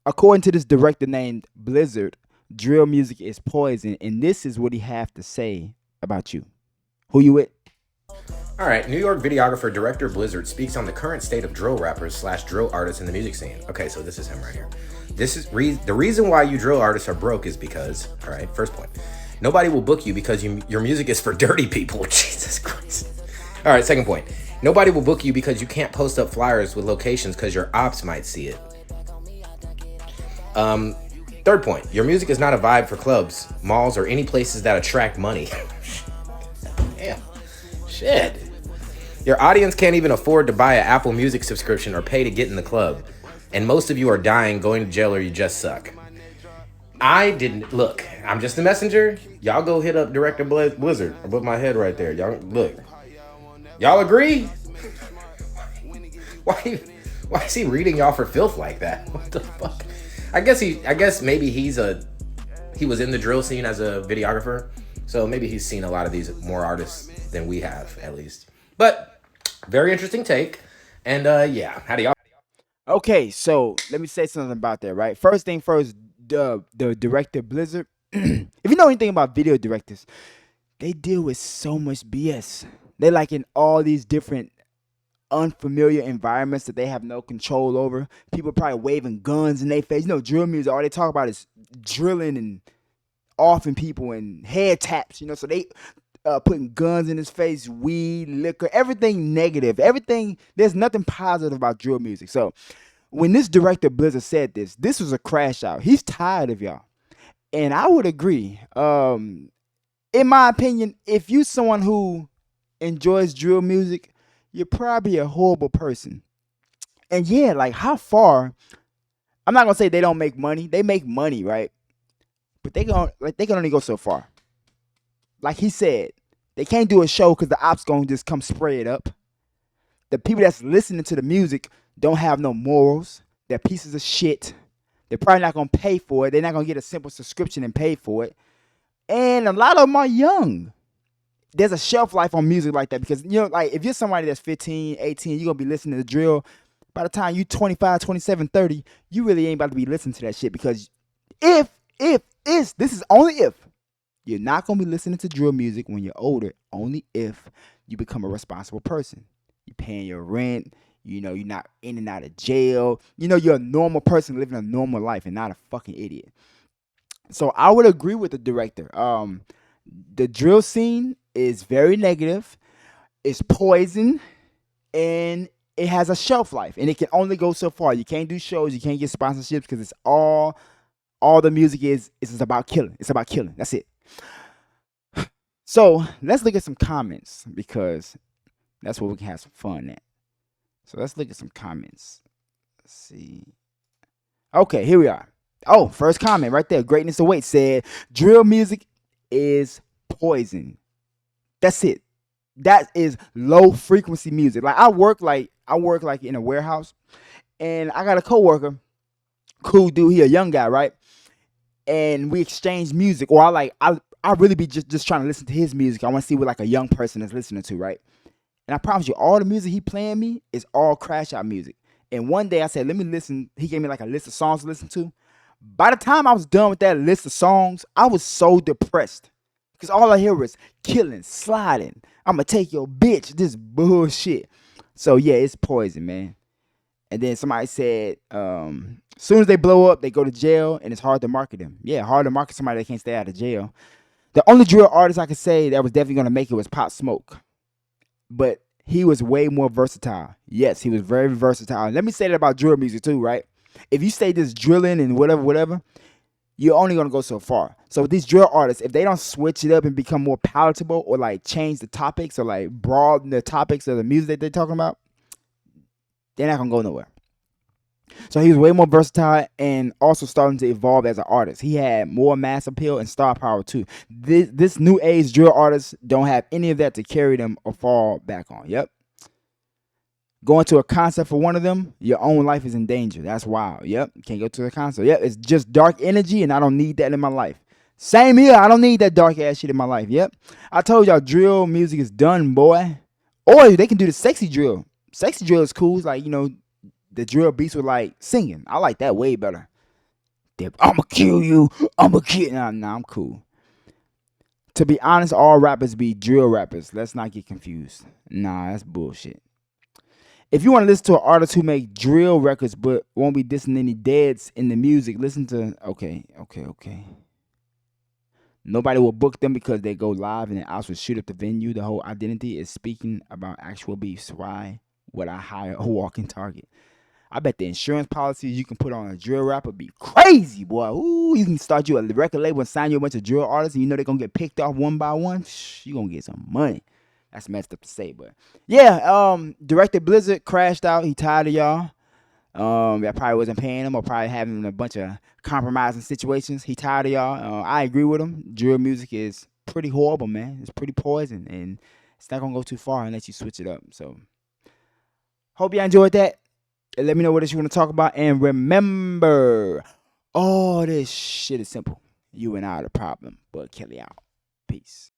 According to this director named Blizzard, drill music is poison, and this is what he have to say about you. Who you with? All right, New York videographer director Blizzard speaks on the current state of drill rappers slash drill artists in the music scene. Okay, so this is him right here. This is the reason why you drill artists are broke is because, all right, first point, nobody will book you because your music is for dirty people. Jesus Christ. All right, second point, nobody will book you because you can't post up flyers with locations because your ops might see it. Third point, your music is not a vibe for clubs, malls, or any places that attract money. Damn. Shit. Your audience can't even afford to buy an Apple Music subscription or pay to get in the club. And most of you are dying, going to jail, or you just suck. I didn't look. I'm just a messenger. Y'all go hit up Director Blizzard. I put my head right there. Y'all look. Y'all agree? Why? Why is he reading y'all for filth like that? What the fuck? I guess maybe he was in the drill scene as a videographer, so maybe he's seen a lot of these more artists than we have, at least. But very interesting take. And yeah, how do y'all? Okay, so let me say something about that, right? First thing first, the director Blizzard. If you know anything about video directors, they deal with so much BS. They like in all these different unfamiliar environments that they have no control over. People probably waving guns in their face. You know, drill music, all they talk about is drilling and offing people and head taps, you know, so they putting guns in his face, weed, liquor, everything negative. Everything, there's nothing positive about drill music. So when this director Blizzard said this was a crash out. He's tired of y'all. And I would agree. In my opinion, if you someone who enjoys drill music, you're probably a horrible person. And yeah, like how far? I'm not gonna say they don't make money. They make money, right? But they can only go so far. Like he said, they can't do a show because the ops gonna just come spray it up. The people that's listening to the music don't have no morals. They're pieces of shit. They're probably not gonna pay for it. They're not gonna get a simple subscription and pay for it. And a lot of them are young. There's a shelf life on music like that because, you know, like if you're somebody that's 15, 18, you're going to be listening to drill. By the time you 25, 27, 30, you really ain't about to be listening to that shit because this is only if you're not going to be listening to drill music when you're older, only if you become a responsible person. You're paying your rent, you know, you're not in and out of jail. You know, you're a normal person living a normal life and not a fucking idiot. So I would agree with the director. The drill scene is very negative. It's poison, and it has a shelf life, and it can only go so far. You can't do shows, you can't get sponsorships because it's all the music is about killing. It's about killing. That's it. So let's look at some comments because that's where we can have some fun at. So let's look at some comments. Let's see. Okay, here we are. Oh, first comment right there. Greatness Awaits said, drill music is poison. That's it. That is low frequency music. Like I work like in a warehouse, and I got a coworker, cool dude. He a young guy, right? And we exchange music, or I really be just trying to listen to his music. I want to see what like a young person is listening to, right? And I promise you, all the music he playing me is all crash out music. And one day I said, let me listen. He gave me like a list of songs to listen to. By the time I was done with that list of songs, I was so depressed. Because all I hear was killing, sliding. I'ma take your bitch. This bullshit. So yeah, it's poison, man. And then somebody said, as soon as they blow up, they go to jail, and it's hard to market them. Yeah, hard to market somebody that can't stay out of jail. The only drill artist I could say that was definitely gonna make it was Pop Smoke. But he was way more versatile. Yes, he was very versatile. And let me say that about drill music too, right? If you stay just drilling and whatever, you're only gonna go so far. So with these drill artists, if they don't switch it up and become more palatable or like change the topics or like broaden the topics of the music that they're talking about, they're not gonna go nowhere. So he was way more versatile and also starting to evolve as an artist. He had more mass appeal and star power too. This new age drill artists don't have any of that to carry them or fall back on. Yep. Going to a concert for one of them, your own life is in danger. That's wild. Yep. Can't go to a concert. Yep. It's just dark energy, and I don't need that in my life. Same here. I don't need that dark ass shit in my life. Yep. I told y'all drill music is done, boy. Or they can do the sexy drill. Sexy drill is cool. It's like, you know, the drill beats with like singing. I like that way better. I'ma kill you. I'ma kill. Nah, I'm cool. To be honest, all rappers be drill rappers. Let's not get confused. Nah, that's bullshit. If you want to listen to an artist who make drill records but won't be dissing any deads in the music, listen to okay. Nobody will book them because they go live and then also shoot up the venue. The whole identity is speaking about actual beefs. Why would I hire a walking target? I bet the insurance policies you can put on a drill rapper be crazy, boy. Ooh, you can start you a record label and sign you a bunch of drill artists, and you know they're gonna get picked off one by one. Shh, you gonna get some money. That's messed up to say, but yeah. Director Blizzard crashed out. He tired of y'all. That probably wasn't paying him or probably having a bunch of compromising situations. He tired of y'all. I agree with him. Drill music is pretty horrible, man. It's pretty poison, and it's not gonna go too far unless you switch it up. So, hope you enjoyed that. And let me know what else you want to talk about. And remember, all this shit is simple. You and I are the problem, but Kelly out. Peace.